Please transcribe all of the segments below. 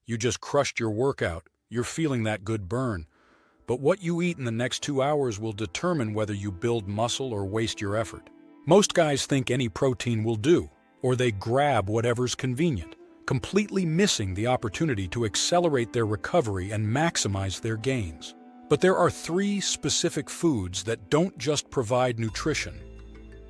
You just crushed your workout, you're feeling that good burn. But what you eat in the next 2 hours will determine whether you build muscle or waste your effort. Most guys think any protein will do, or they grab whatever's convenient, completely missing the opportunity to accelerate their recovery and maximize their gains. But there are 3 specific foods that don't just provide nutrition.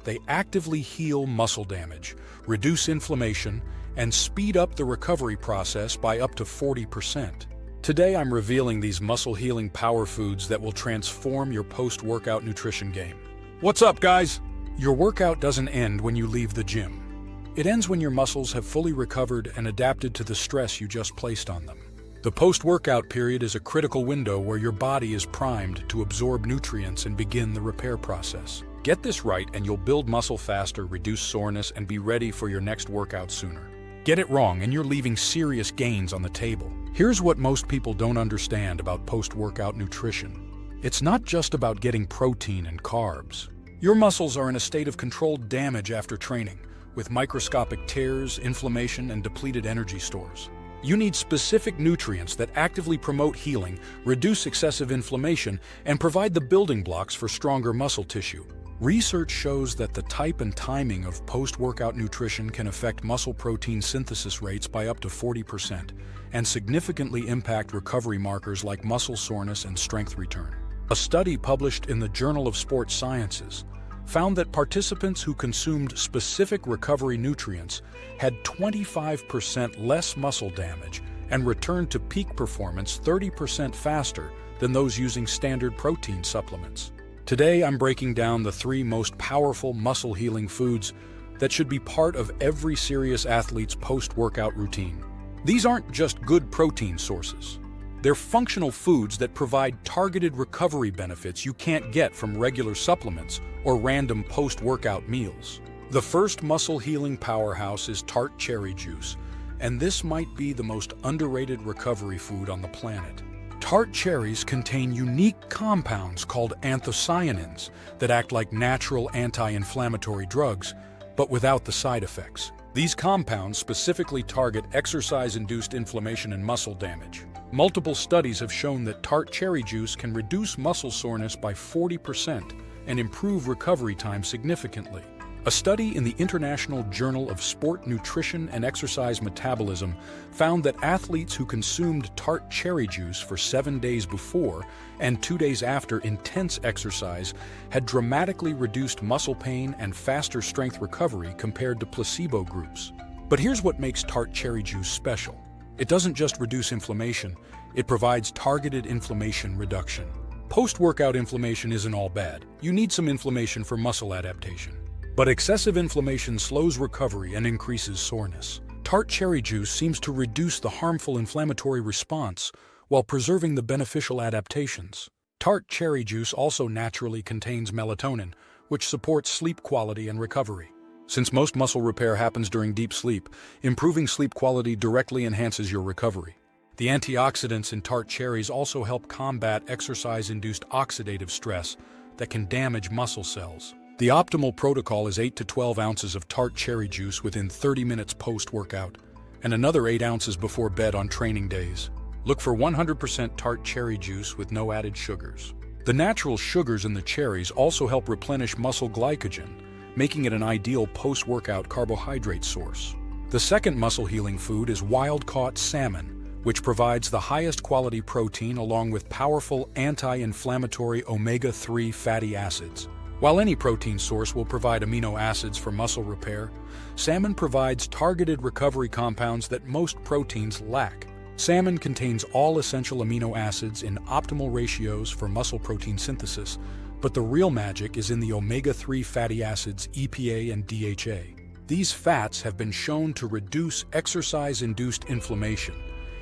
They actively heal muscle damage, reduce inflammation, and speed up the recovery process by up to 40%. Today I'm revealing these muscle-healing power foods that will transform your post-workout nutrition game. What's up, guys? Your workout doesn't end when you leave the gym. It ends when your muscles have fully recovered and adapted to the stress you just placed on them. The post-workout period is a critical window where your body is primed to absorb nutrients and begin the repair process. Get this right and you'll build muscle faster, reduce soreness, and be ready for your next workout sooner. Get it wrong and you're leaving serious gains on the table. Here's what most people don't understand about post-workout nutrition. It's not just about getting protein and carbs. Your muscles are in a state of controlled damage after training, with microscopic tears, inflammation, and depleted energy stores. You need specific nutrients that actively promote healing, reduce excessive inflammation, and provide the building blocks for stronger muscle tissue. Research shows that the type and timing of post-workout nutrition can affect muscle protein synthesis rates by up to 40% and significantly impact recovery markers like muscle soreness and strength return. A study published in the Journal of Sports Sciences found that participants who consumed specific recovery nutrients had 25% less muscle damage and returned to peak performance 30% faster than those using standard protein supplements. Today, I'm breaking down the 3 most powerful muscle-healing foods that should be part of every serious athlete's post-workout routine. These aren't just good protein sources. They're functional foods that provide targeted recovery benefits you can't get from regular supplements or random post-workout meals. The first muscle-healing powerhouse is Tart cherry juice, and this might be the most underrated recovery food on the planet. Tart cherries contain unique compounds called anthocyanins that act like natural anti-inflammatory drugs, but without the side effects. These compounds specifically target exercise-induced inflammation and muscle damage. Multiple studies have shown that Tart cherry juice can reduce muscle soreness by 40% and improve recovery time significantly. A study in the International Journal of Sport Nutrition and Exercise Metabolism found that athletes who consumed Tart cherry juice for 7 days before and 2 days after intense exercise had dramatically reduced muscle pain and faster strength recovery compared to placebo groups. But here's what makes Tart cherry juice special. It doesn't just reduce inflammation, it provides targeted inflammation reduction. Post-workout inflammation isn't all bad. You need some inflammation for muscle adaptation. But excessive inflammation slows recovery and increases soreness. Tart cherry juice seems to reduce the harmful inflammatory response while preserving the beneficial adaptations. Tart cherry juice also naturally contains melatonin, which supports sleep quality and recovery. Since most muscle repair happens during deep sleep, improving sleep quality directly enhances your recovery. The antioxidants in Tart cherries also help combat exercise-induced oxidative stress that can damage muscle cells. The optimal protocol is 8 to 12 ounces of Tart cherry juice within 30 minutes post-workout, and another 8 ounces before bed on training days. Look for 100% Tart cherry juice with no added sugars. The natural sugars in the cherries also help replenish muscle glycogen, making it an ideal post-workout carbohydrate source. The second muscle-healing food is wild-caught salmon, which provides the highest quality protein along with powerful anti-inflammatory omega-3 fatty acids. While any protein source will provide amino acids for muscle repair, salmon provides targeted recovery compounds that most proteins lack. Salmon contains all essential amino acids in optimal ratios for muscle protein synthesis, but the real magic is in the omega-3 fatty acids EPA and DHA. These fats have been shown to reduce exercise-induced inflammation,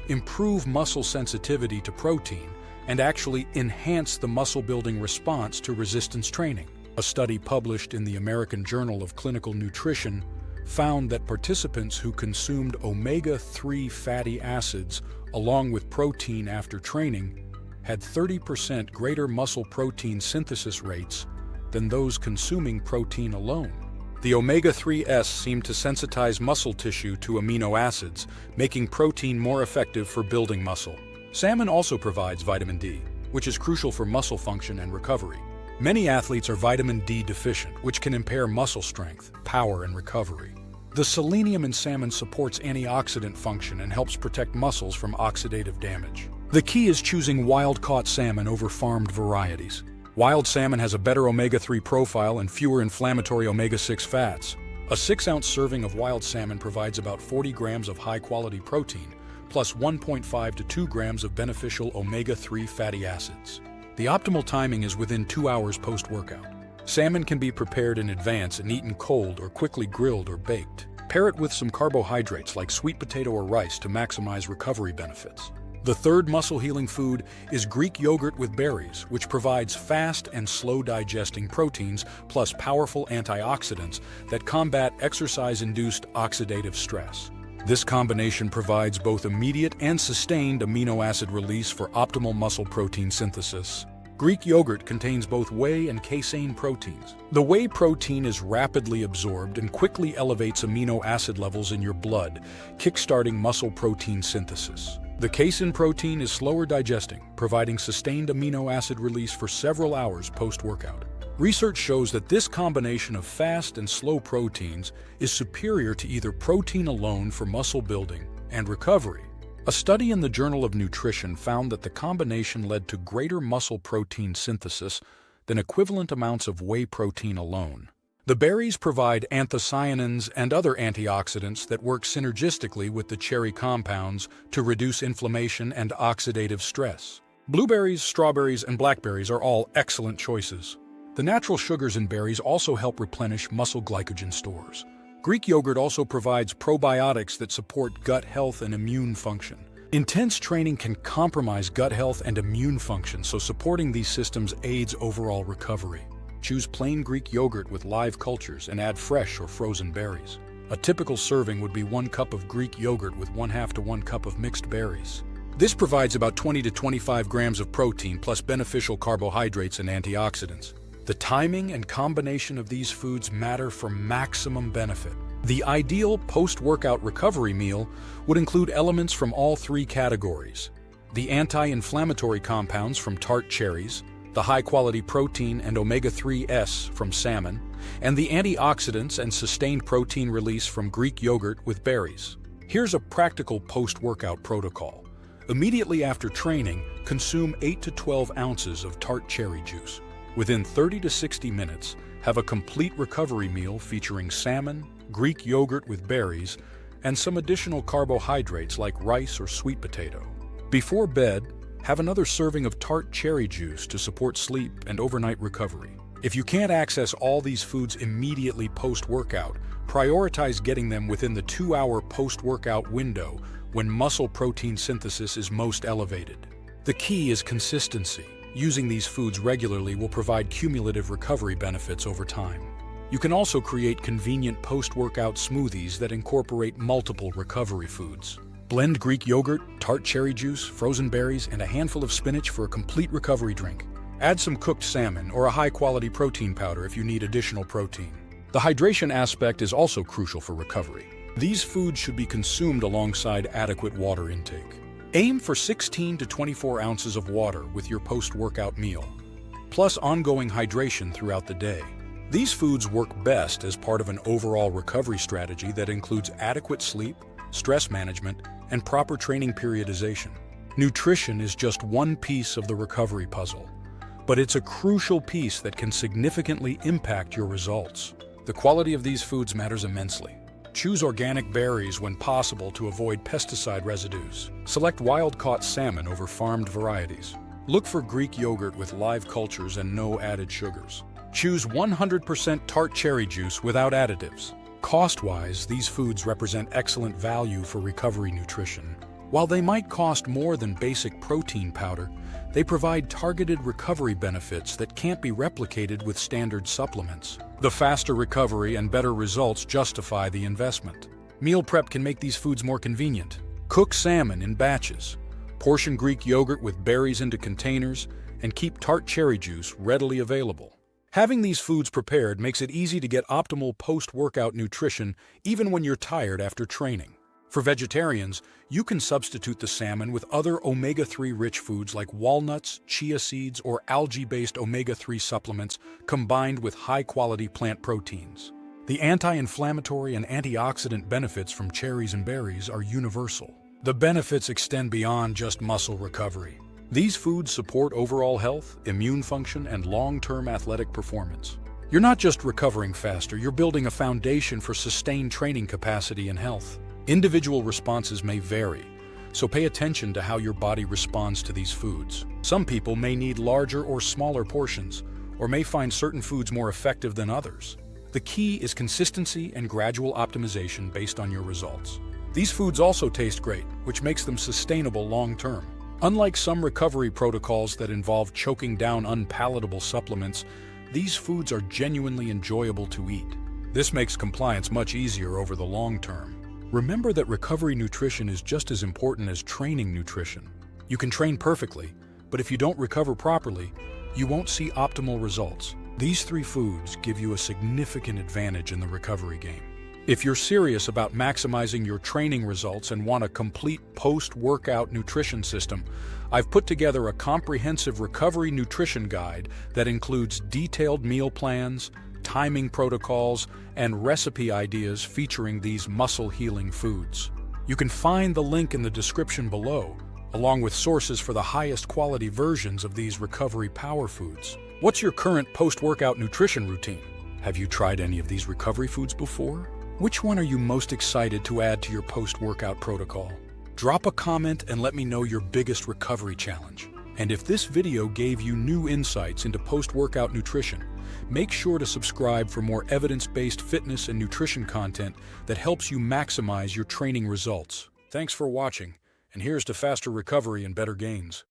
improve muscle sensitivity to protein, and actually enhance the muscle-building response to resistance training. A study published in the American Journal of Clinical Nutrition found that participants who consumed omega-3 fatty acids along with protein after training had 30% greater muscle protein synthesis rates than those consuming protein alone. The omega-3s seem to sensitize muscle tissue to amino acids, making protein more effective for building muscle. Salmon also provides vitamin D, which is crucial for muscle function and recovery. Many athletes are vitamin D deficient, which can impair muscle strength, power, and recovery. The selenium in salmon supports antioxidant function and helps protect muscles from oxidative damage. The key is choosing wild-caught salmon over farmed varieties. Wild salmon has a better omega-3 profile and fewer inflammatory omega-6 fats. A 6-ounce serving of wild salmon provides about 40 grams of high-quality protein, plus 1.5 to 2 grams of beneficial omega-3 fatty acids. The optimal timing is within 2 hours post-workout. Salmon can be prepared in advance and eaten cold or quickly grilled or baked. Pair it with some carbohydrates like sweet potato or rice to maximize recovery benefits. The third muscle-healing food is Greek yogurt with berries, which provides fast and slow-digesting proteins plus powerful antioxidants that combat exercise-induced oxidative stress. This combination provides both immediate and sustained amino acid release for optimal muscle protein synthesis. Greek yogurt contains both whey and casein proteins. The whey protein is rapidly absorbed and quickly elevates amino acid levels in your blood, kickstarting muscle protein synthesis. The casein protein is slower digesting, providing sustained amino acid release for several hours post-workout. Research shows that this combination of fast and slow proteins is superior to either protein alone for muscle building and recovery. A study in the Journal of Nutrition found that the combination led to greater muscle protein synthesis than equivalent amounts of whey protein alone. The berries provide anthocyanins and other antioxidants that work synergistically with the cherry compounds to reduce inflammation and oxidative stress. Blueberries, strawberries, and blackberries are all excellent choices. The natural sugars in berries also help replenish muscle glycogen stores. Greek yogurt also provides probiotics that support gut health and immune function. Intense training can compromise gut health and immune function, so supporting these systems aids overall recovery. Choose plain Greek yogurt with live cultures and add fresh or frozen berries. A typical serving would be 1 cup of Greek yogurt with 1/2 to 1 cup of mixed berries. This provides about 20 to 25 grams of protein plus beneficial carbohydrates and antioxidants. The timing and combination of these foods matter for maximum benefit. The ideal post-workout recovery meal would include elements from all 3 categories: the anti-inflammatory compounds from tart cherries, the high-quality protein and omega-3s from salmon, and the antioxidants and sustained protein release from Greek yogurt with berries. Here's a practical post-workout protocol. Immediately after training, consume 8 to 12 ounces of tart cherry juice. Within 30 to 60 minutes, have a complete recovery meal featuring salmon, Greek yogurt with berries, and some additional carbohydrates like rice or sweet potato. Before bed, have another serving of tart cherry juice to support sleep and overnight recovery. If you can't access all these foods immediately post-workout, prioritize getting them within the 2-hour post-workout window when muscle protein synthesis is most elevated. The key is consistency. Using these foods regularly will provide cumulative recovery benefits over time. You can also create convenient post-workout smoothies that incorporate multiple recovery foods. Blend Greek yogurt, tart cherry juice, frozen berries, and a handful of spinach for a complete recovery drink. Add some cooked salmon or a high-quality protein powder if you need additional protein. The hydration aspect is also crucial for recovery. These foods should be consumed alongside adequate water intake. Aim for 16 to 24 ounces of water with your post-workout meal, plus ongoing hydration throughout the day. These foods work best as part of an overall recovery strategy that includes adequate sleep, stress management, and proper training periodization. Nutrition is just one piece of the recovery puzzle, but it's a crucial piece that can significantly impact your results. The quality of these foods matters immensely. Choose organic berries when possible to avoid pesticide residues. Select wild-caught salmon over farmed varieties. Look for Greek yogurt with live cultures and no added sugars. Choose 100% tart cherry juice without additives. Cost-wise, these foods represent excellent value for recovery nutrition. While they might cost more than basic protein powder, they provide targeted recovery benefits that can't be replicated with standard supplements. The faster recovery and better results justify the investment. Meal prep can make these foods more convenient. Cook salmon in batches. Portion Greek yogurt with berries into containers, and keep tart cherry juice readily available. Having these foods prepared makes it easy to get optimal post-workout nutrition even when you're tired after training. For vegetarians, you can substitute the salmon with other omega-3 rich foods like walnuts, chia seeds, or algae-based omega-3 supplements combined with high-quality plant proteins. The anti-inflammatory and antioxidant benefits from cherries and berries are universal. The benefits extend beyond just muscle recovery. These foods support overall health, immune function, and long-term athletic performance. You're not just recovering faster, you're building a foundation for sustained training capacity and health. Individual responses may vary, so pay attention to how your body responds to these foods. Some people may need larger or smaller portions, or may find certain foods more effective than others. The key is consistency and gradual optimization based on your results. These foods also taste great, which makes them sustainable long-term. Unlike some recovery protocols that involve choking down unpalatable supplements, these foods are genuinely enjoyable to eat. This makes compliance much easier over the long term. Remember that recovery nutrition is just as important as training nutrition. You can train perfectly, but if you don't recover properly, you won't see optimal results. These 3 foods give you a significant advantage in the recovery game. If you're serious about maximizing your training results and want a complete post-workout nutrition system, I've put together a comprehensive recovery nutrition guide that includes detailed meal plans, timing protocols, and recipe ideas featuring these muscle-healing foods. You can find the link in the description below, along with sources for the highest quality versions of these recovery power foods. What's your current post-workout nutrition routine? Have you tried any of these recovery foods before? Which one are you most excited to add to your post-workout protocol? Drop a comment and let me know your biggest recovery challenge. And if this video gave you new insights into post-workout nutrition, make sure to subscribe for more evidence-based fitness and nutrition content that helps you maximize your training results. Thanks for watching, and here's to faster recovery and better gains.